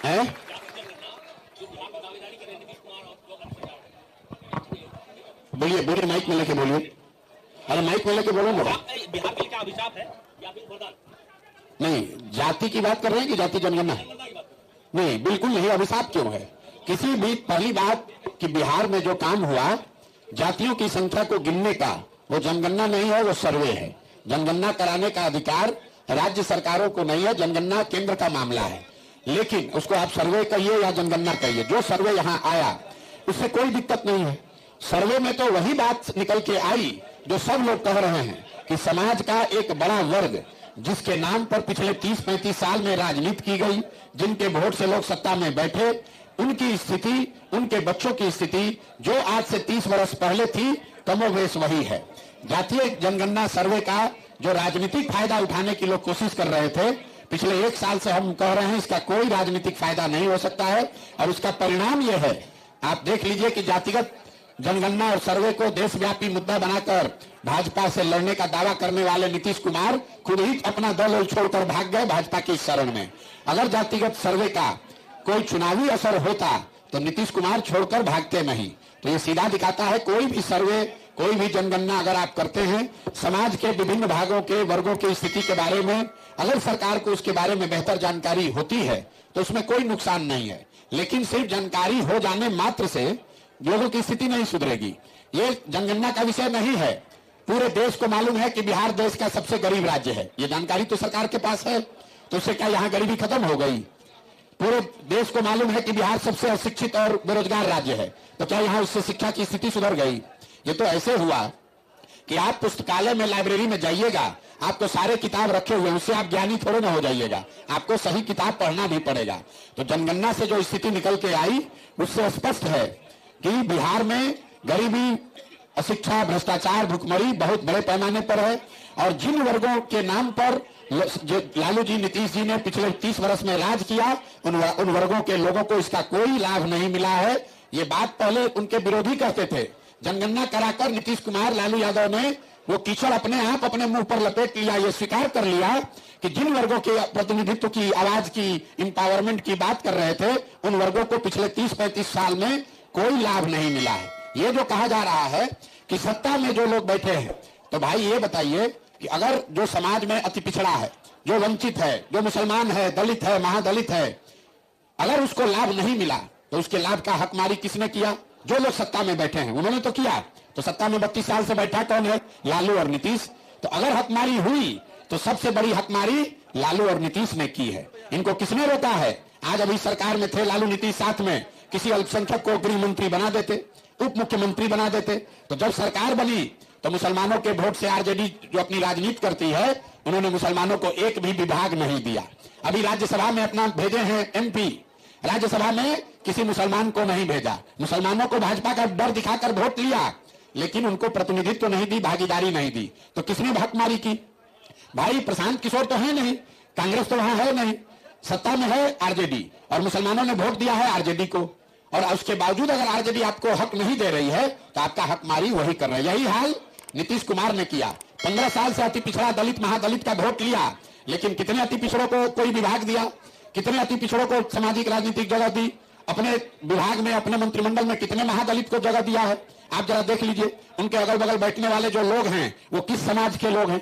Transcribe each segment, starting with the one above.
है? बोलिए बोलिए, माइक में लेके बोलिए। अरे माइक में लेके बोलो ना। बिहार के लिए क्या अभिशाप है या फिर वरदान? नहीं, जाति की बात कर रहे हैं कि जाति जनगणना? नहीं, बिल्कुल नहीं। अभिशाप क्यों है? किसी भी, पहली बात कि बिहार में जो काम हुआ जातियों की संख्या को गिनने का, वो जनगणना नहीं है, वो सर्वे है। जनगणना कराने का अधिकार राज्य सरकारों को नहीं है, जनगणना केंद्र का मामला है। लेकिन उसको आप सर्वे कहिए या जनगणना कहिए, जो सर्वे यहाँ आया उससे कोई दिक्कत नहीं है। सर्वे में तो वही बात निकल के आई जो सब लोग कह रहे हैं कि समाज का एक बड़ा वर्ग जिसके नाम पर पिछले 30-35 साल में राजनीति की गई, जिनके वोट से लोग सत्ता में बैठे, उनकी स्थिति, उनके बच्चों की स्थिति जो आज से 30 वर्ष पहले थी, कमोबेश वही है। जातीय जनगणना सर्वे का जो राजनीतिक फायदा उठाने की लोग कोशिश कर रहे थे, पिछले 1 साल से हम कह रहे हैं इसका कोई राजनीतिक फायदा नहीं हो सकता है। और उसका परिणाम यह है, आप देख लीजिए कि जातिगत जनगणना और सर्वे को देशव्यापी मुद्दा बनाकर भाजपा से लड़ने का दावा करने वाले नीतीश कुमार खुद ही अपना दल छोड़कर भाग गए भाजपा की शरण में। अगर जातिगत सर्वे का कोई चुनावी असर होता तो नीतीश कुमार छोड़कर भागते नहीं। तो ये सीधा दिखाता है, कोई भी सर्वे, कोई भी जनगणना अगर आप करते हैं, समाज के विभिन्न भागों के वर्गों की स्थिति के बारे में अगर सरकार को उसके बारे में बेहतर जानकारी होती है तो उसमें कोई नुकसान नहीं है। लेकिन सिर्फ जानकारी हो जाने मात्र से लोगों की स्थिति नहीं सुधरेगी। ये जनगणना का विषय नहीं है। पूरे देश को मालूम है कि बिहार देश का सबसे गरीब राज्य है, ये जानकारी तो सरकार के पास है। तो उससे क्या यहाँ गरीबी खत्म हो गई? पूरे देश को मालूम है कि बिहार सबसे अशिक्षित और बेरोजगार राज्य है, तो क्या यहाँ उससे शिक्षा की स्थिति सुधर गई? ये तो ऐसे हुआ कि आप पुस्तकालय में, लाइब्रेरी में जाइएगा, आपको सारे किताब रखे हुए, उससे आप ज्ञानी थोड़े ना हो जाइएगा, आपको सही किताब पढ़ना भी पड़ेगा। तो जनगणना से जो स्थिति निकल के आई उससे स्पष्ट है कि बिहार में गरीबी, अशिक्षा, भ्रष्टाचार, भुखमरी बहुत बड़े पैमाने पर है। और जिन वर्गों के नाम पर जो लालू जी, नीतीश जी ने पिछले 30 वर्ष में राज किया, उन वर्गों के लोगों को इसका कोई लाभ नहीं मिला है। ये बात पहले उनके विरोधी कहते थे। जनगणना कराकर नीतीश कुमार, लालू यादव ने वो कीचड़ अपने आप अपने मुंह पर लपेट लिया। ये स्वीकार कर लिया कि जिन वर्गों के प्रतिनिधित्व की, आवाज की, इंपावरमेंट की बात कर रहे थे, उन वर्गों को पिछले 30-35 साल में कोई लाभ नहीं मिला है। ये जो कहा जा रहा है कि सत्ता में जो लोग बैठे हैं, तो भाई ये बताइए कि अगर जो समाज में अति पिछड़ा है, जो वंचित है, जो मुसलमान है, दलित है, महादलित है, अगर उसको लाभ नहीं मिला तो उसके लाभ का हकमारी किसने किया? जो लोग सत्ता में बैठे हैं उन्होंने तो किया। तो सत्ता में 32 साल से बैठा कौन है? लालू और नीतीश। तो अगर हकमारी हुई तो सबसे बड़ी हकमारी लालू और नीतीश ने की है। इनको किसने रोका है? आज अभी सरकार में थे लालू नीतीश साथ में, किसी अल्पसंख्यक को गृह मंत्री बना देते, उप मुख्यमंत्री बना देते। तो जब सरकार बनी तो मुसलमानों के वोट से आरजेडी जो अपनी राजनीति करती है, उन्होंने मुसलमानों को एक भी विभाग नहीं दिया। अभी राज्यसभा में अपना भेजे हैं एमपी, राज्यसभा में किसी मुसलमान को नहीं भेजा। मुसलमानों को भाजपा का डर दिखाकर वोट लिया, लेकिन उनको प्रतिनिधित्व नहीं दी, भागीदारी नहीं दी। तो किसने हकमारी की? भाई प्रशांत किशोर तो है नहीं, कांग्रेस तो वहां है नहीं, सत्ता में है आरजेडी, और मुसलमानों ने वोट दिया है आरजेडी को। और उसके बावजूद अगर आरजेडी आपको हक नहीं दे रही है तो आपका हकमारी वही कर रहे हैं। यही हाल नीतीश कुमार ने किया। 15 साल से अति पिछड़ा, दलित, महादलित का वोट लिया, लेकिन कितने अति पिछड़ों को कोई विभाग दिया? कितने अति पिछड़ों को सामाजिक राजनीतिक जगह दी? अपने विभाग में, अपने मंत्रिमंडल में कितने महादलित को जगह दिया है? आप जरा देख लीजिए, उनके अगल बगल बैठने वाले जो लोग हैं वो किस समाज के लोग हैं?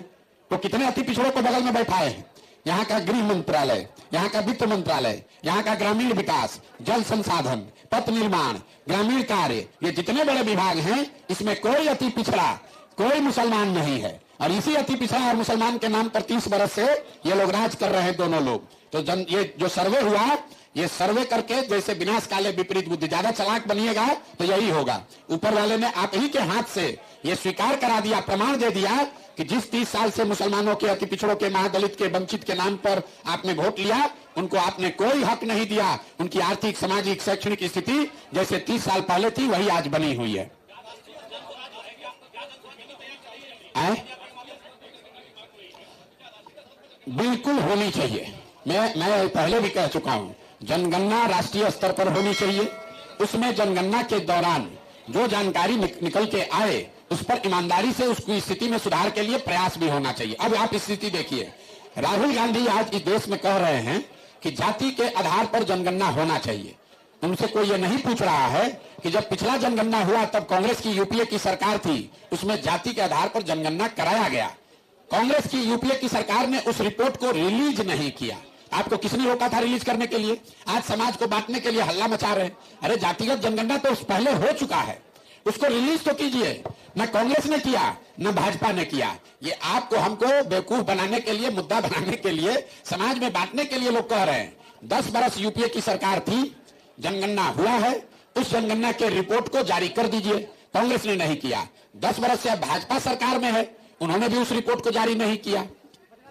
तो कितने अति पिछड़ों को बगल में बैठाए हैं? यहाँ का गृह मंत्रालय, यहाँ का वित्त मंत्रालय, यहाँ का ग्रामीण विकास, जल संसाधन, पथ निर्माण, ग्रामीण कार्य, ये जितने बड़े विभाग हैं, इसमें कोई अति पिछड़ा, कोई मुसलमान नहीं है। और इसी अति पिछड़ा और मुसलमान के नाम पर 30 वर्ष से ये लोग राज कर रहे हैं, दोनों लोग। तो ये जो सर्वे हुआ, ये सर्वे करके जैसे विनाश काले विपरीत बुद्धि, ज्यादा चालाक बनिएगा तो यही होगा। ऊपर वाले ने आप ही के हाथ से ये स्वीकार करा दिया, प्रमाण दे दिया कि जिस 30 साल से मुसलमानों के, अति पिछड़ों के, महादलित के, वंचित के नाम पर आपने वोट लिया, उनको आपने कोई हक नहीं दिया। उनकी आर्थिक, सामाजिक, शैक्षणिक स्थिति जैसे 30 साल पहले थी वही आज बनी हुई है। बिल्कुल होनी चाहिए। मैं पहले भी कह चुका हूं, जनगणना राष्ट्रीय स्तर पर होनी चाहिए। उसमें जनगणना के दौरान जो जानकारी निकल के आए उस पर ईमानदारी से उसकी स्थिति में सुधार के लिए प्रयास भी होना चाहिए। अब आप स्थिति देखिए, राहुल गांधी आज इस देश में कह रहे हैं कि जाति के आधार पर जनगणना होना चाहिए। उनसे कोई ये नहीं पूछ रहा है कि जब पिछला जनगणना हुआ तब कांग्रेस की यूपीए की सरकार थी, उसमें जाति के आधार पर जनगणना कराया गया। कांग्रेस की यूपीए की सरकार ने उस रिपोर्ट को रिलीज नहीं किया। आपको किसने रोका था रिलीज करने के लिए? आज समाज को बांटने के लिए हल्ला मचा रहे हैं। अरे जातिगत जनगणना तो पहले हो चुका है, उसको रिलीज तो कीजिए। न कांग्रेस ने किया न भाजपा ने किया। ये आपको हमको बेवकूफ बनाने के लिए, मुद्दा बनाने के लिए, समाज में बांटने के लिए लोग कह रहे हैं। 10 बरस यूपीए की सरकार थी, जनगणना हुआ है, उस जनगणना के रिपोर्ट को जारी कर दीजिए। कांग्रेस ने नहीं किया। 10 बरस से भाजपा सरकार में है, उन्होंने भी उस रिपोर्ट को जारी नहीं किया।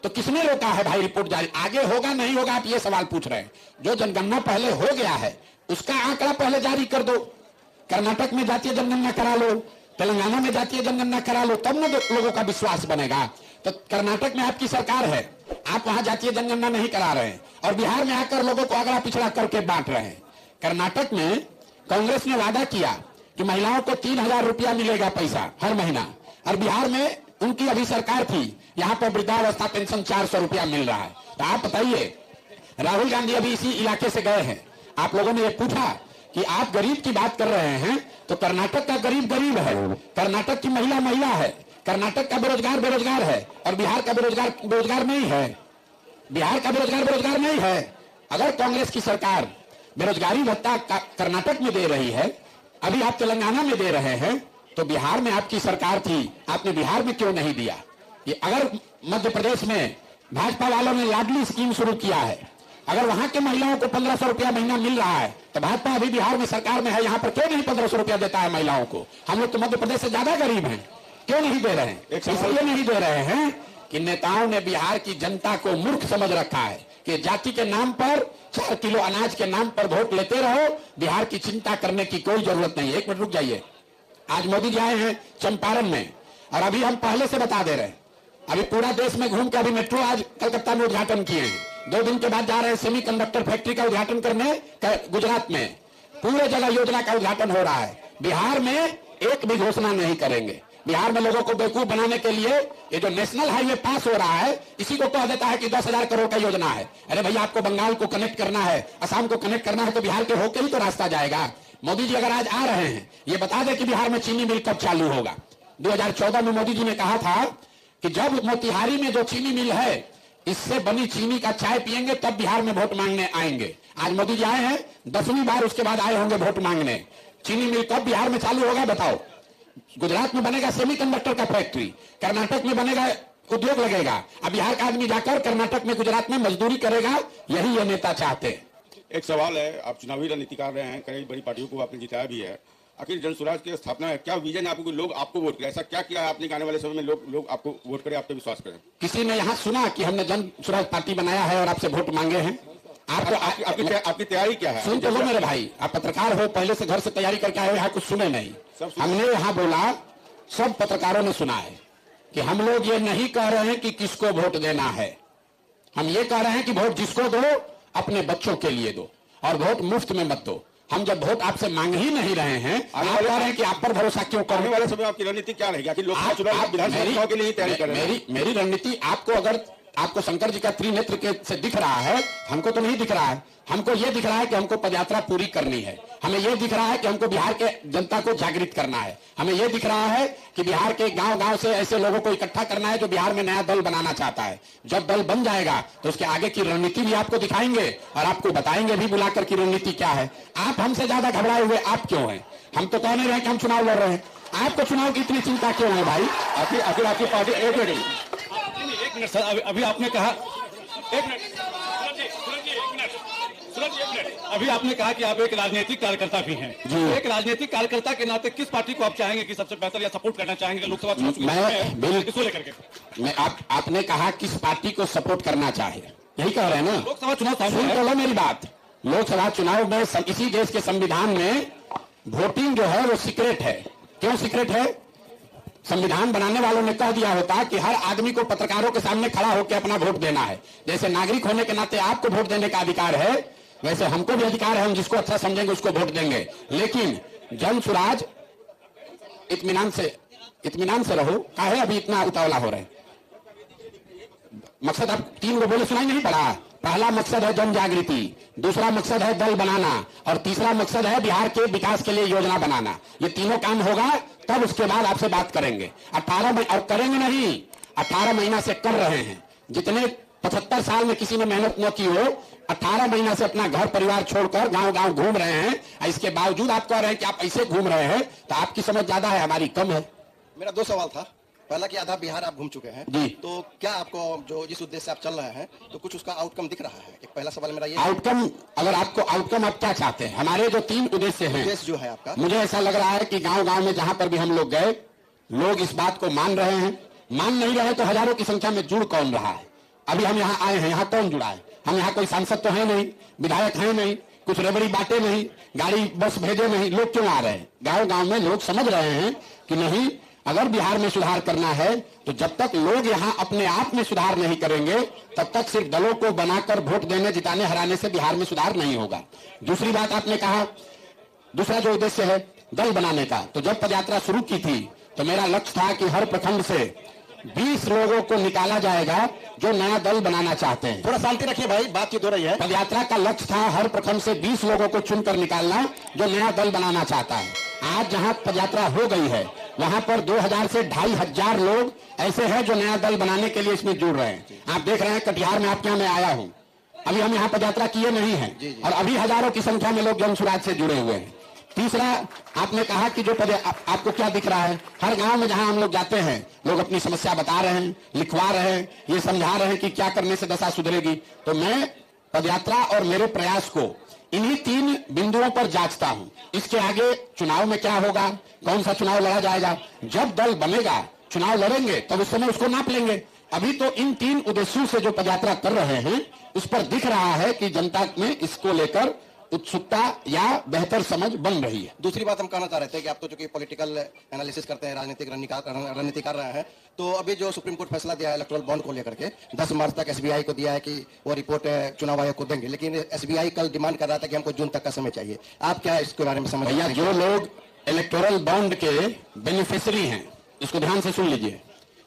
तो किसने रोका है भाई रिपोर्ट जारी? आगे होगा नहीं होगा आप ये सवाल पूछ रहे हैं। जो जनगणना पहले हो गया है उसका आंकड़ा पहले जारी कर दो। कर्नाटक में जातीय जनगणना करा लो, तेलंगाना में जातीय जनगणना करा लो, तब ना लोगों का विश्वास बनेगा। तो कर्नाटक में आपकी सरकार है, आप वहां जातीय जनगणना नहीं करा रहे हैं और बिहार में आकर लोगों को अगला पिछड़ा करके बांट रहे हैं। कर्नाटक में कांग्रेस ने वादा किया कि महिलाओं को 3000 रुपया मिलेगा पैसा हर महीना, और बिहार में उनकी अभी सरकार थी, यहाँ पर वृद्धावस्था पेंशन 400 रुपया मिल रहा है। तो आप बताइए, राहुल गांधी अभी इसी इलाके से गए हैं, आप लोगों ने ये पूछा कि आप गरीब की बात कर रहे हैं, तो कर्नाटक का गरीब गरीब है, कर्नाटक की महिला महिला है, कर्नाटक का बेरोजगार बेरोजगार है, और बिहार का बेरोजगार बेरोजगार नहीं है। बिहार का बेरोजगार बेरोजगार नहीं है। अगर कांग्रेस की सरकार बेरोजगारी भत्ता कर्नाटक में दे रही है, अभी आप तेलंगाना में दे रहे हैं, तो बिहार में आपकी सरकार थी, आपने बिहार में क्यों नहीं दिया? ये अगर मध्य प्रदेश में भाजपा वालों ने लाडली स्कीम शुरू किया है, अगर वहां के महिलाओं को 1500 रुपया महीना मिल रहा है, तो भाजपा अभी बिहार में सरकार में है, यहाँ पर क्यों नहीं 1500 रुपया देता है महिलाओं को? हम लोग तो मध्य प्रदेश से ज्यादा गरीब हैं, क्यों नहीं दे रहे हैं? इसलिए नहीं दे रहे हैं कि नेताओं ने बिहार की जनता को मूर्ख समझ रखा है कि जाति के नाम पर, 4 किलो अनाज के नाम पर वोट लेते रहो, बिहार की चिंता करने की कोई जरूरत नहीं है। एक मिनट रुक जाइए। आज मोदी जी आए हैं चंपारण में, और अभी हम पहले से बता दे रहे हैं, अभी पूरा देश में घूम के अभी मेट्रो आज कलकत्ता में उद्घाटन किए हैं। 2 दिन के बाद जा रहे हैं सेमीकंडक्टर फैक्ट्री का उद्घाटन करने गुजरात में। पूरे जगह योजना का उद्घाटन हो रहा है। बिहार में एक भी घोषणा नहीं करेंगे। बिहार में लोगों को बेवकूफ बनाने के लिए ये जो नेशनल हाईवे पास हो रहा है, इसी को कह देता है कि 10,000 करोड़ का योजना है। अरे भैया, आपको बंगाल को कनेक्ट करना है, असम को कनेक्ट करना है, तो बिहार के होके ही तो रास्ता जाएगा। मोदी जी अगर आज आ रहे हैं, ये बता दें कि बिहार में चीनी मिल कब चालू होगा। 2014 में मोदी जी ने कहा था कि जब मोतिहारी में जो चीनी मिल है, इससे बनी चीनी का चाय पिएंगे तब बिहार में वोट मांगने आएंगे। आज मोदी जी आए हैं 10वीं बार, उसके बाद आए होंगे वोट मांगने। चीनी मिल कब बिहार में चालू होगा बताओ? गुजरात में बनेगा सेमीकंडक्टर का फैक्ट्री, कर्नाटक में बनेगा उद्योग लगेगा। अब बिहार का आदमी जाकर कर्नाटक में गुजरात में मजदूरी करेगा, यही ये नेता चाहते हैं। एक सवाल है, आप चुनावी रणनीतिकार रहे हैं, कई बड़ी पार्टियों को आपने जिताया भी है, आखिर जन स्वराज की स्थापना है, क्या विजन है आपको कि लोग आपको वोट करें? ऐसा क्या किया है आपने कि आने वाले समय में लोग आपको वोट करें, आप पे विश्वास करें? किसी ने यहाँ सुना कि हमने जन स्वराज पार्टी बनाया है और आपसे वोट मांगे हैं? आपकी तैयारी क्या है? सुन तो लो मेरे भाई, आप पत्रकार हो, पहले से घर से तैयारी करके आए हो, यहाँ कुछ सुने नहीं। हमने यहाँ बोला, सब पत्रकारों ने सुना है कि हम लोग ये नहीं कह रहे हैं कि किसको वोट देना है, हम ये कह रहे हैं कि वोट जिसको दो अपने बच्चों के लिए दो, और वोट मुफ्त में मत दो। हम जब वोट आपसे मांग ही नहीं रहे हैं, आप कह रहे हैं कि आप पर भरोसा क्यों करने वाले समय आपकी रणनीति क्या रहेगी? आखिर लोकसभा चुनाव विधानसभा चुनाव के लिए तैयारी कर रहे हैं। मेरी रणनीति आपको, अगर आपको शंकर जी का त्रिनेत्र के से दिख रहा है, हमको तो नहीं दिख रहा है। हमको ये दिख रहा है कि हमको पदयात्रा पूरी करनी है, हमें ये दिख रहा है कि हमको बिहार के जनता को जागृत करना है, हमें ये दिख रहा है कि बिहार के गांव-गांव से ऐसे लोगों को इकट्ठा करना है जो बिहार में नया दल बनाना चाहता है। जब दल बन जाएगा तो उसके आगे की रणनीति भी आपको दिखाएंगे और आपको बताएंगे भी बुलाकर की रणनीति क्या है। आप हमसे ज्यादा घबराए हुए आप क्यों हैं? हम तो कह नहीं रहे कि हम चुनाव लड़ रहे हैं, आपको चुनाव की इतनी चिंता क्यों है भाई? आखिर आपकी पार्टी एक मिनट सर, अभी आपने कहा, एक मिनट, अभी आपने कहा कि आप एक राजनीतिक कार्यकर्ता भी हैं। एक राजनीतिक कार्यकर्ता के नाते किस पार्टी को आप चाहेंगे कि सबसे बेहतर या सपोर्ट करना चाहेंगे लोकसभा चुनाव इसको लेकर के? आपने कहा किस पार्टी को सपोर्ट करना चाहे, यही कह रहे हैं ना? लोकसभा चुनाव सुन तो लो मेरी बात। लोकसभा चुनाव में इसी देश के संविधान में वोटिंग जो है वो सीक्रेट है। क्यों सीक्रेट है? संविधान बनाने वालों ने कह दिया होता कि हर आदमी को पत्रकारों के सामने खड़ा होकर अपना वोट देना है। जैसे नागरिक होने के नाते आपको वोट देने का अधिकार है, वैसे हमको भी अधिकार है, हम जिसको अच्छा समझेंगे उसको वोट देंगे। लेकिन जन स्वराज इत्मीनान से रहो। काहे अभी इतना उतावला हो रहे? मकसद आप 3 गो बोले सुनाई नहीं पड़ा? पहला मकसद है जन जागृति, दूसरा मकसद है दल बनाना और तीसरा मकसद है बिहार के विकास के लिए योजना बनाना। ये तीनों काम होगा तब उसके बाद आपसे बात करेंगे। 18 और करेंगे नहीं, 18 महीना से कर रहे हैं। जितने 75 साल में किसी ने मेहनत न की हो, 18 महीना से अपना घर परिवार छोड़कर गांव-गांव घूम रहे हैं। इसके बावजूद आप कह रहे हैं कि आप ऐसे घूम रहे हैं, तो आपकी समझ ज्यादा है, हमारी कम है। मेरा 2 सवाल था। पहला कि आधा बिहार आप घूम चुके हैं जी, तो क्या आपको जो जिस उद्देश्य से आप चल रहे हैं तो कुछ उसका आउटकम दिख रहा है? एक पहला सवाल मेरा ये। आउटकम, अगर आपको आउटकम आप क्या चाहते हैं? हमारे जो 3 उद्देश्य हैं, उद्देश्य जो है आपका, मुझे ऐसा लग रहा है कि गांव-गांव में जहां पर भी हम लोग गए, लोग इस बात को मान रहे हैं। मान नहीं रहे तो हजारों की संख्या में जुड़ कौन रहा है? अभी हम यहाँ आए हैं, यहाँ कौन जुड़ा है? हम यहाँ कोई सांसद तो है नहीं, विधायक है नहीं, कुछ रेबड़ी बांटे नहीं, गाड़ी बस भेजे नहीं, लोग क्यों आ रहे हैं? गांव-गांव में लोग समझ रहे हैं कि नहीं, अगर बिहार में सुधार करना है तो जब तक लोग यहाँ अपने आप में सुधार नहीं करेंगे तब तक सिर्फ दलों को बनाकर वोट देने, जिताने, हराने से बिहार में सुधार नहीं होगा। दूसरी बात आपने कहा, दूसरा जो उद्देश्य है दल बनाने का, तो जब पदयात्रा शुरू की थी तो मेरा लक्ष्य था कि हर प्रखंड से 20 लोगों को निकाला जाएगा जो नया दल बनाना चाहते हैं। थोड़ा शांति रखिए भाई, बातचीत हो रही है। पदयात्रा का लक्ष्य था हर प्रखंड से 20 लोगों को चुनकर निकालना जो नया दल बनाना चाहता है। आज जहां पदयात्रा हो गई है वहां पर 2000 से 2500 लोग ऐसे हैं जो नया दल बनाने के लिए इसमें जुड़ रहे हैं। आप देख रहे हैं कटिहार में आपके यहाँ मैं आया हूं, अभी हम यहाँ पदयात्रा किए नहीं है और अभी हजारों की संख्या में लोग जन सुराज से जुड़े हुए हैं। तीसरा, आपने कहा कि जो आपको क्या दिख रहा है? हर गांव में जहां हम लोग जाते हैं लोग अपनी समस्या बता रहे हैं, लिखवा रहे हैं, ये समझा रहे हैं कि क्या करने से दशा सुधरेगी। तो मैं पदयात्रा और मेरे प्रयास को इन्हीं 3 बिंदुओं पर जांचता हूं। इसके आगे चुनाव में क्या होगा, कौन सा चुनाव लड़ा जाएगा, जब दल बनेगा चुनाव लड़ेंगे तब उस समय उसको नाप लेंगे। अभी तो इन 3 उद्देश्यों से जो पदयात्रा कर रहे हैं उस पर दिख रहा है कि जनता में इसको लेकर उत्सुकता या बेहतर समझ बन रही है। दूसरी बात हम कहना चाह रहे थे कि आप तो चूंकि पॉलिटिकल एनालिसिस करते हैं, राजनीतिक रणनीति कर रहे हैं, तो अभी जो सुप्रीम कोर्ट फैसला दिया है इलेक्टोरल बॉन्ड को लेकर के 10 मार्च तक एसबीआई को दिया है कि वो रिपोर्ट चुनाव आयोग को देंगे, लेकिन एसबीआई कल डिमांड कर रहा था कि हमको जून तक का समय चाहिए। आप क्या इसके बारे में समझ रहे हैं? जो लोग इलेक्टोरल बॉन्ड के बेनिफिशियरी हैं, इसको ध्यान से सुन लीजिए।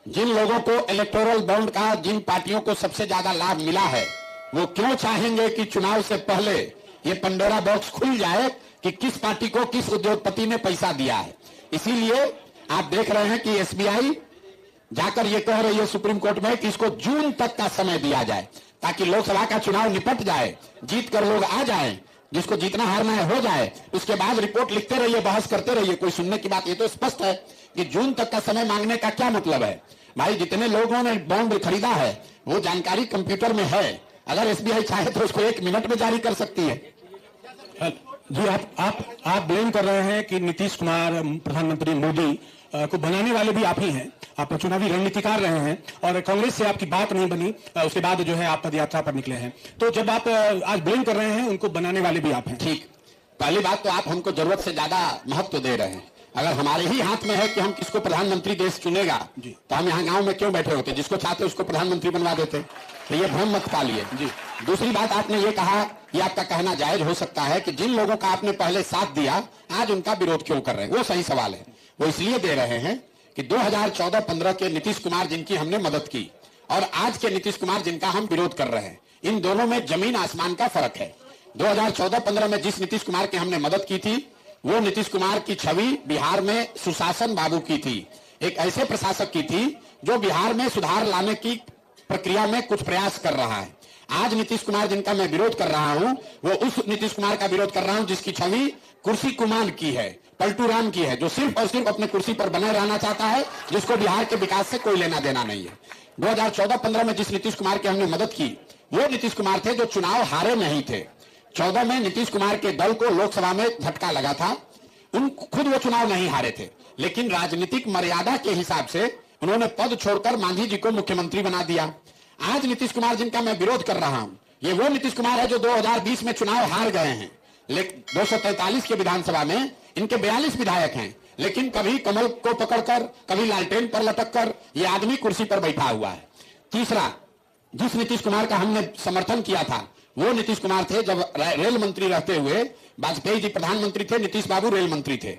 जिन लोगों को इलेक्टोरल बॉन्ड का, जिन पार्टियों को सबसे ज्यादा लाभ मिला है, वो क्यों चाहेंगे कि चुनाव से पहले ये पंडोरा बॉक्स खुल जाए कि किस पार्टी को किस उद्योगपति ने पैसा दिया है? इसीलिए आप देख रहे हैं कि एसबीआई जाकर ये कह रही है सुप्रीम कोर्ट में कि इसको जून तक का समय दिया जाए ताकि लोकसभा का चुनाव निपट जाए, जीत कर लोग आ जाएं, जिसको जीतना हारना है हो जाए, उसके बाद रिपोर्ट लिखते रहिए, बहस करते रहिए, कोई सुनने की बात। ये तो स्पष्ट है कि जून तक का समय मांगने का क्या मतलब है? भाई जितने लोगों ने बॉन्ड खरीदा है वो जानकारी कंप्यूटर में है, अगर एसबीआई चाहे तो उसको 1 मिनट में जारी कर सकती है। जी, आप ब्लेम कर रहे हैं कि नीतीश कुमार, प्रधानमंत्री मोदी को बनाने वाले भी आप ही हैं, आप चुनावी रणनीतिकार रहे हैं और कांग्रेस से आपकी बात नहीं बनी, उसके बाद जो है आप पदयात्रा पर निकले हैं। तो जब आप आज ब्लेम कर रहे हैं, उनको बनाने वाले भी आप हैं। ठीक, पहली बात तो आप हमको जरूरत से ज्यादा महत्व दे रहे हैं। अगर हमारे ही हाथ में है कि हम किसको प्रधानमंत्री देश चुनेगा तो हम यहाँ गांव में क्यों बैठे होते? जिसको चाहते उसको प्रधानमंत्री बनवा देते। तो ये भ्रम मत पालिए जी। दूसरी बात, आपने ये कहा, ये आपका कहना जायज हो सकता है कि जिन लोगों का आपने पहले साथ दिया आज उनका विरोध क्यों कर रहे हैं। वो सही सवाल है। वो इसलिए दे रहे हैं कि 2014-15 के नीतीश कुमार जिनकी हमने मदद की और आज के नीतीश कुमार जिनका हम विरोध कर रहे हैं, इन दोनों में जमीन आसमान का फर्क है। 2014-15 में जिस नीतीश कुमार की हमने मदद की थी वो नीतीश कुमार की छवि बिहार में सुशासन बाबू की थी, एक ऐसे प्रशासक की थी जो बिहार में सुधार लाने की प्रक्रिया में कुछ प्रयास कर रहा है। आज नीतीश कुमार जिनका मैं विरोध कर रहा हूं वो उस नीतीश कुमार का विरोध कर रहा हूं जिसकी छवि कुर्सी कुमान की है, पलटू राम की है, जो सिर्फ और सिर्फ अपने कुर्सी पर बने रहना चाहता है, जिसको बिहार के विकास से कोई लेना देना नहीं है। 2014-15 में जिस नीतीश कुमार की हमने मदद की वो नीतीश कुमार थे जो चुनाव हारे नहीं थे। 14 में नीतीश कुमार के दल को लोकसभा में झटका लगा था, खुद वो चुनाव नहीं हारे थे, लेकिन राजनीतिक मर्यादा के हिसाब से उन्होंने पद छोड़कर मांझी जी को मुख्यमंत्री बना दिया। आज नीतीश कुमार जिनका मैं विरोध कर रहा हूं ये वो नीतीश कुमार है जो 2020 में चुनाव हार गए हैं, लेकिन 243 के विधानसभा में इनके 42 विधायक हैं, लेकिन कभी कमल को पकड़कर, कभी लालटेन पर लटककर ये आदमी कुर्सी पर बैठा हुआ है। तीसरा, जिस नीतीश कुमार का हमने समर्थन किया था वो नीतीश कुमार थे जब रेल मंत्री रहते हुए वाजपेयी जी प्रधानमंत्री थे, नीतीश बाबू रेल मंत्री थे।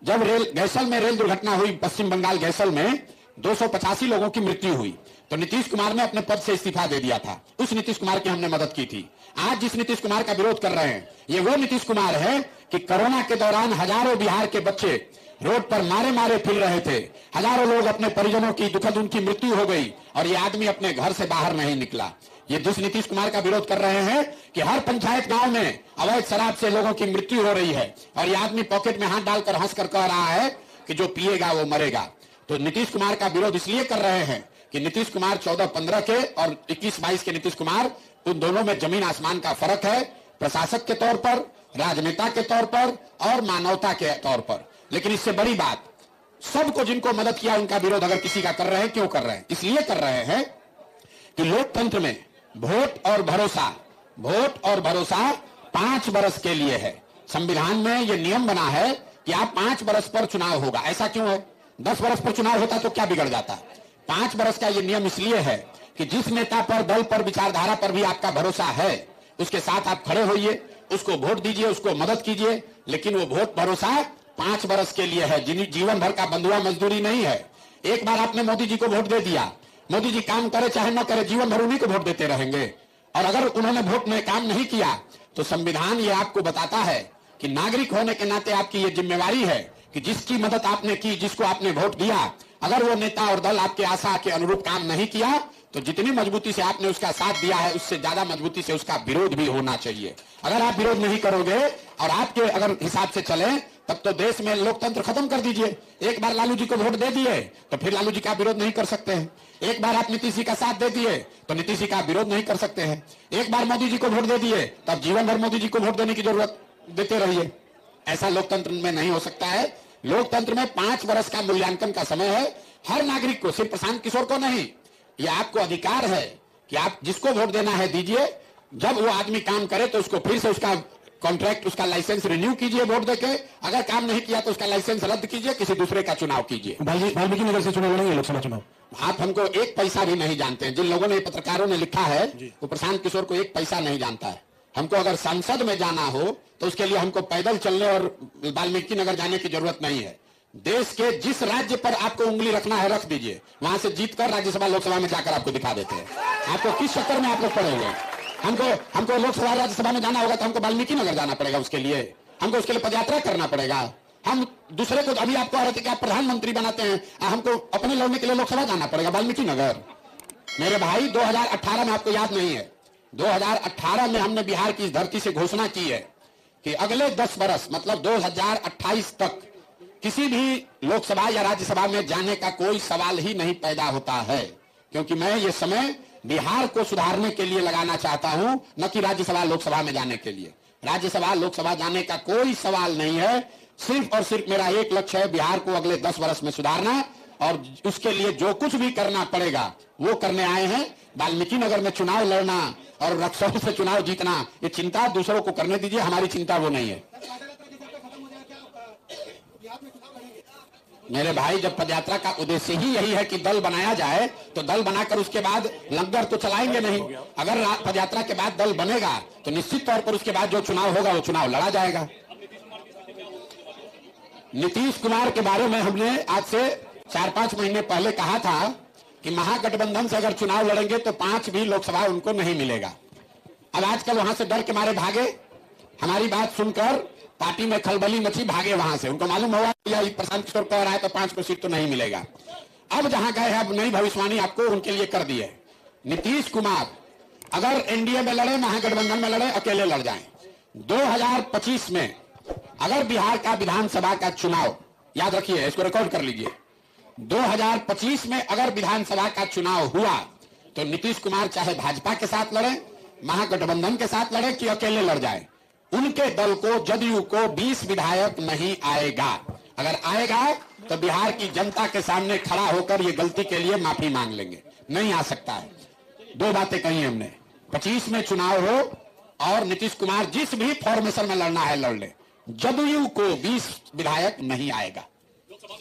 जब गैसल में रेल दुर्घटना हुई, पश्चिम बंगाल गैसल में, 285 लोगों की मृत्यु हुई, तो नीतीश कुमार ने अपने पद से इस्तीफा दे दिया था। उस नीतीश कुमार की हमने मदद की थी। आज जिस नीतीश कुमार का विरोध कर रहे हैं, ये वो नीतीश कुमार है कि कोरोना के दौरान हजारों बिहार के बच्चे रोड पर मारे मारे फिर रहे थे, हजारों लोग अपने परिजनों की दुखद उनकी मृत्यु हो गई और ये आदमी अपने घर से बाहर नहीं निकला। ये जिस नीतीश कुमार का विरोध कर रहे हैं कि हर पंचायत गांव में अवैध शराब से लोगों की मृत्यु हो रही है और ये आदमी पॉकेट में हाथ डालकर हंसकर कह रहा है कि जो पिएगा वो मरेगा। तो नीतीश कुमार का विरोध इसलिए कर रहे हैं कि नीतीश कुमार 14-15 के और 21-22 के नीतीश कुमार, उन दोनों में जमीन आसमान का फर्क है, प्रशासक के तौर पर, राजनेता के तौर पर और मानवता के तौर पर। लेकिन इससे बड़ी बात, सबको जिनको मदद किया उनका विरोध अगर किसी का कर रहे हैं, क्यों कर रहे हैं? इसलिए कर रहे हैं कि लोकतंत्र में वोट और भरोसा 5 वर्ष के लिए है। संविधान में यह नियम बना है कि आप 5 वर्ष पर चुनाव होगा। ऐसा क्यों है? 10 वर्ष पर चुनाव होता तो क्या बिगड़ जाता? 5 वर्ष का यह नियम इसलिए है कि जिस नेता पर, दल पर, विचारधारा पर भी आपका भरोसा है, उसके साथ आप खड़े होइए, उसको वोट दीजिए, उसको मदद कीजिए। लेकिन वो वोट भरोसा 5 वर्ष के लिए है, जीवन भर का बंधुआ मजदूरी नहीं है। एक बार आपने मोदी जी को वोट दे दिया, मोदी जी काम करे चाहे न करे, जीवन भर उन्हीं को वोट देते रहेंगे। और अगर उन्होंने वोट में काम नहीं किया तो संविधान ये आपको बताता है कि नागरिक होने के नाते आपकी ये जिम्मेवारी है कि जिसकी मदद आपने की, जिसको आपने वोट दिया, अगर वो नेता और दल आपके आशा के अनुरूप काम नहीं किया तो जितनी मजबूती से आपने उसका साथ दिया है, उससे ज्यादा मजबूती से उसका विरोध भी होना चाहिए। अगर आप विरोध नहीं करोगे और आपके अगर हिसाब से चले तब तो देश में लोकतंत्र खत्म कर दीजिए। एक बार लालू जी को वोट दे दिए तो फिर लालू जी का विरोध नहीं कर सकते हैं। एक बार आप नीतीश जी का साथ दे दिए तो नीतीश जी का विरोध नहीं कर सकते हैं। एक बार मोदी जी को वोट दे दिए तब जीवन भर मोदी जी को वोट देने की जरूरत देते रहिए। ऐसा लोकतंत्र में नहीं हो सकता है। लोकतंत्र में 5 वर्ष का मूल्यांकन का समय है। हर नागरिक को, सिर्फ प्रशांत किशोर को नहीं, यह आपको अधिकार है कि आप जिसको वोट देना है दीजिए। जब वो आदमी काम करे तो उसको फिर से उसका कॉन्ट्रैक्ट, उसका लाइसेंस रिन्यू कीजिए वोट देके। अगर काम नहीं किया तो उसका लाइसेंस रद्द कीजिए, किसी दूसरे का चुनाव कीजिए। वाल्मीकि नगर से चुनाव लड़ेंगे, लोकसभा चुनाव। आप हमको 1 पैसा भी नहीं जानते हैं। जिन लोगों ने, पत्रकारों ने लिखा है, वो प्रशांत किशोर को 1 पैसा नहीं जानता है। हमको अगर संसद में जाना हो तो उसके लिए हमको पैदल चलने और वाल्मीकि नगर जाने की जरूरत नहीं है। देश के जिस राज्य पर आपको उंगली रखना है रख दीजिए, वहां से जीतकर राज्यसभा लोकसभा में जाकर आपको दिखा देते हैं। आपको किस चक्कर में आप लोग पड़ेंगे? हमको लोकसभा राज्यसभा में जाना होगा तो हमको वाल्मीकि नगर जाना पड़ेगा, उसके लिए हमको उसके लिए पदयात्रा करना पड़ेगा। हम दूसरे को, अभी आपको आ रहे थे कि आप प्रधानमंत्री बनाते हैं, हमको अपने लड़ने के लिए लोकसभा जाना पड़ेगा, वाल्मीकि नगर। मेरे भाई 2018 में, आपको याद नहीं है, 2018 में हमने बिहार की इस धरती से घोषणा की है कि अगले 10 वर्ष मतलब 2028 तक किसी भी लोकसभा या राज्यसभा में जाने का कोई सवाल ही नहीं पैदा होता है। क्योंकि मैं ये समय बिहार को सुधारने के लिए लगाना चाहता हूं, न कि राज्यसभा लोकसभा में जाने के लिए। राज्यसभा लोकसभा जाने का कोई सवाल नहीं है। सिर्फ और सिर्फ मेरा एक लक्ष्य है बिहार को अगले 10 वर्ष में सुधारना, और उसके लिए जो कुछ भी करना पड़ेगा वो करने आए हैं। वाल्मीकि नगर में चुनाव लड़ना और रक्सौल से चुनाव जीतना, ये चिंता दूसरों को करने दीजिए, हमारी चिंता वो नहीं है। मेरे भाई, जब पदयात्रा का उद्देश्य ही यही है कि दल बनाया जाए तो दल बनाकर उसके बाद लंगर तो चलाएंगे नहीं। अगर पदयात्रा के बाद दल बनेगा तो निश्चित तौर पर उसके बाद जो चुनाव होगा वो चुनाव लड़ा जाएगा। नीतीश कुमार के बारे में हमने आज से 4-5 महीने पहले कहा था कि महागठबंधन से अगर चुनाव लड़ेंगे तो 5 भी लोकसभा उनको नहीं मिलेगा। अब आजकल वहां से डर के मारे भागे, हमारी बात सुनकर पार्टी में खलबली मची, भागे वहां से। उनको मालूम हुआ कि प्रशांत किशोर कह रहा है तो 5 को सीट तो नहीं मिलेगा। अब जहां गए हैं, अब नई भविष्यवाणी आपको उनके लिए कर दी है। नीतीश कुमार अगर एनडीए में लड़े, महागठबंधन में लड़े, अकेले लड़ जाएं, 2025 में अगर बिहार का विधानसभा का चुनाव, याद रखिए, इसको रिकॉर्ड कर लीजिए, 2025 में अगर विधानसभा का चुनाव हुआ तो नीतीश कुमार चाहे भाजपा के साथ लड़े, महागठबंधन के साथ लड़े कि अकेले लड़ जाए, उनके दल को, जदयू को 20 विधायक नहीं आएगा। अगर आएगा तो बिहार की जनता के सामने खड़ा होकर ये गलती के लिए माफी मांग लेंगे। नहीं आ सकता है। 2 बातें कही हमने, 25 में चुनाव हो और नीतीश कुमार जिस भी फॉर्मेशन में लड़ना है लड़ ले, जदयू को 20 विधायक नहीं आएगा।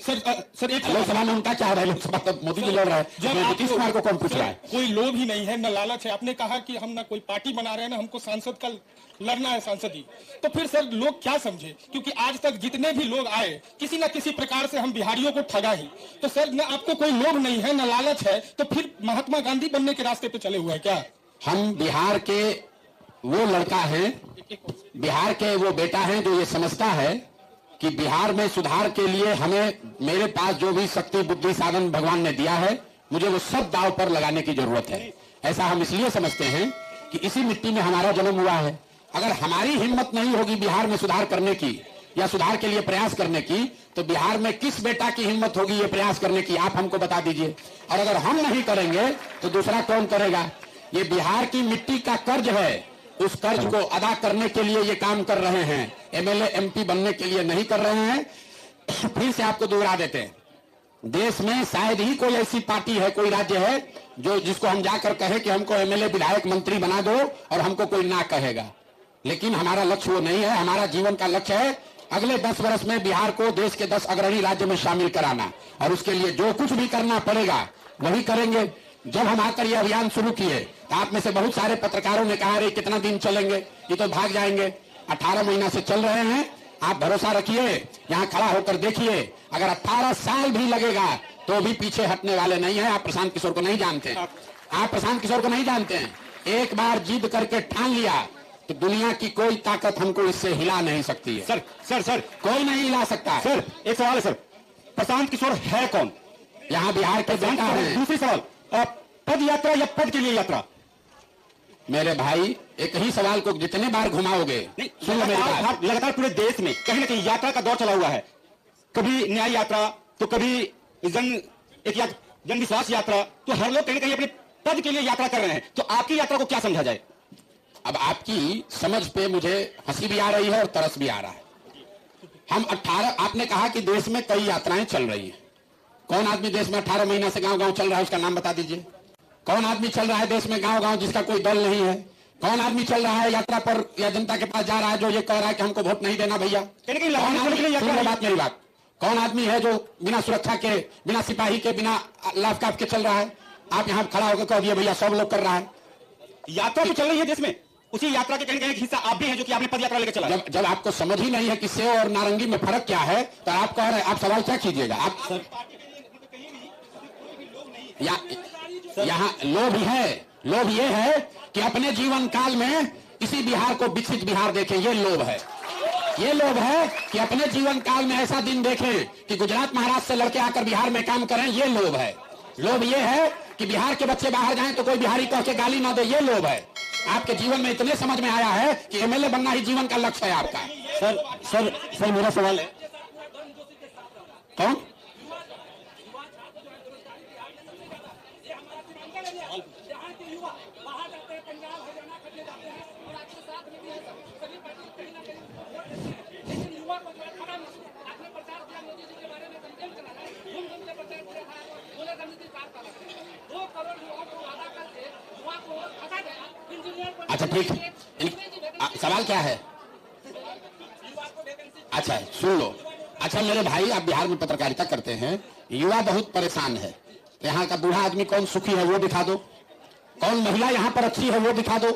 सर एक लोकसभा में उनका क्या है, लोकसभा तो मोदी जी लड़ रहा है, जब नीतीश कुमार को कौन पूछ रहा है? कोई लोभ ही नहीं है, न लालच है। आपने कहा कि हम ना कोई पार्टी बना रहे हैं, ना हमको सांसद का लड़ना है सांसदी। तो फिर सर लोग क्या समझे, क्योंकि आज तक जितने भी लोग आए किसी न किसी प्रकार से हम बिहारियों को ठगा ही। तो सर न आपको कोई लोभ नहीं है, न लालच है, तो फिर महात्मा गांधी बनने के रास्ते पे चले हुए हैं क्या? हम बिहार के वो लड़का है, बिहार के वो बेटा है जो ये समझता है कि बिहार में सुधार के लिए हमें, मेरे पास जो भी शक्ति बुद्धि साधन भगवान ने दिया है, मुझे वो सब दांव पर लगाने की जरूरत है। ऐसा हम इसलिए समझते हैं कि इसी मिट्टी में हमारा जन्म हुआ है। अगर हमारी हिम्मत नहीं होगी बिहार में सुधार करने की या सुधार के लिए प्रयास करने की, तो बिहार में किस बेटा की हिम्मत होगी ये प्रयास करने की, आप हमको बता दीजिए। और अगर हम नहीं करेंगे तो दूसरा कौन करेगा? ये बिहार की मिट्टी का कर्ज है, उस कर्ज को अदा करने के लिए ये काम कर रहे हैं। एमएलए एमपी बनने के लिए नहीं कर रहे हैं। फिर से आपको दोहरा देते हैं, देश में शायद ही कोई ऐसी पार्टी है, कोई राज्य है जो जिसको हम जाकर कहे कि हमको एमएलए विधायक मंत्री बना दो और हमको कोई ना कहेगा। लेकिन हमारा लक्ष्य वो नहीं है। हमारा जीवन का लक्ष्य है अगले 10 वर्ष में बिहार को देश के 10 अग्रणी राज्य में शामिल कराना, और उसके लिए जो कुछ भी करना पड़ेगा वही करेंगे। जब हम आकर यह अभियान शुरू किए तो आप में से बहुत सारे पत्रकारों ने कहा, अरे कितना दिन चलेंगे, ये तो भाग जाएंगे। 18 महीना से चल रहे हैं, आप भरोसा रखिए, यहाँ खड़ा होकर देखिए, अगर 18 साल भी लगेगा तो भी पीछे हटने वाले नहीं है। आप प्रशांत किशोर को नहीं जानते हैं, आप प्रशांत किशोर को नहीं जानते हैं। एक बार जिद करके ठान लिया तो दुनिया की कोई ताकत हमको इससे हिला नहीं सकती है। सर कोई नहीं हिला सकता। सर एक सवाल है सर, प्रशांत किशोर है कौन? यहाँ बिहार के बेटा हैं। दूसरी सवाल, पद यात्रा या पद के लिए यात्रा? मेरे भाई एक ही सवाल को जितने बार घुमाओगे, सुन लो मेरी बात। लगातार पूरे देश में कहीं ना कहीं यात्रा का दौर चला हुआ है, कभी न्याय यात्रा तो कभी जन विश्वास यात्रा, तो हर लोग कहीं ना कहीं अपने पद के लिए यात्रा कर रहे हैं। तो आपकी यात्रा को क्या समझा जाए? अब आपकी समझ पे मुझे हंसी भी आ रही है और तरस भी आ रहा है। हम 18, आपने कहा कि देश में कई यात्राएं चल रही हैं। कौन आदमी देश में 18 महीना से गांव गांव चल रहा है, उसका नाम बता दीजिए। कौन आदमी चल रहा है देश में गांव गांव जिसका कोई दल नहीं है? कौन आदमी चल रहा है यात्रा पर या जनता के पास जा रहा है जो ये कह रहा है कि हमको वोट नहीं देना भैया? मेरी बात, कौन आदमी है जो बिना सुरक्षा के, बिना सिपाही के, बिना लाफकाफ के चल रहा है? आप यहाँ खड़ा होकर कह दिए भैया सब लोग कर रहा है। यात्रा तो चल रही है देश में, उसी यात्रा के कहीं कहीं हिस्सा आप भी हैं जो कि आपने पद यात्रा लेकर चला। जब आपको समझ ही नहीं है कि सेव और नारंगी में फर्क क्या है, तो आप कह रहे हैं, आप सवाल क्या कीजिएगा? आप यहाँ लोभ है, लोभ ये है कि अपने जीवन काल में इसी बिहार को विकसित बिहार देखें, ये लोभ है। ये लोभ है कि अपने जीवन काल में ऐसा दिन देखें कि गुजरात महाराष्ट्र से लड़के आकर बिहार में काम करें, ये लोभ है। लोभ ये है कि बिहार के बच्चे बाहर जाएं तो कोई बिहारी कह के गाली ना दे, ये लोभ है। आपके जीवन में इतने समझ में आया है कि एमएलए बनना ही जीवन का लक्ष्य है आपका। सर मेरा सवाल है, कौन? अच्छा ठीक, सवाल क्या है? अच्छा सुन लो। अच्छा मेरे भाई, आप बिहार में पत्रकारिता करते हैं, युवा बहुत परेशान है। यहाँ का बूढ़ा आदमी कौन सुखी है वो दिखा दो, कौन महिला यहाँ पर अच्छी है वो दिखा दो,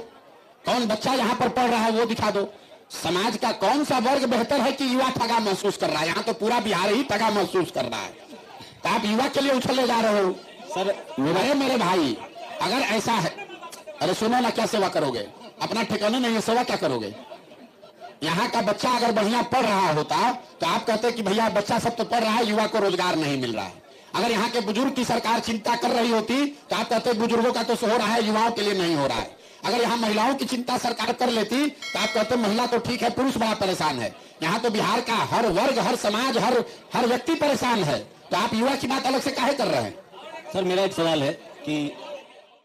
कौन बच्चा यहाँ पर पढ़ रहा है वो दिखा दो। समाज का कौन सा वर्ग बेहतर है कि युवा ठगा महसूस कर रहा है? यहाँ तो पूरा बिहार ही ठगा महसूस कर रहा है, तो आप युवा के लिए उछले जा रहे हो। सर मेरे भाई, अगर ऐसा है, अरे सुनो ना, क्या सेवा करोगे? अपना ठिकाने नहीं है, सेवा क्या करोगे? यहाँ का बच्चा अगर बढ़िया पढ़ रहा होता तो आप कहते कि भैया बच्चा सब तो पढ़ रहा है, युवा को रोजगार नहीं मिल रहा है। अगर यहाँ के बुजुर्ग की सरकार चिंता कर रही होती तो आप कहते बुजुर्गों का तो हो रहा है, युवाओं के लिए नहीं हो रहा है। अगर यहाँ महिलाओं की चिंता सरकार कर लेती तो आप कहते महिला तो ठीक है, पुरुष बड़ा परेशान है। यहाँ तो बिहार का हर वर्ग, हर समाज, हर व्यक्ति परेशान है, तो आप युवा की बात अलग से काहे कर रहे हैं? सर मेरा एक सवाल है कि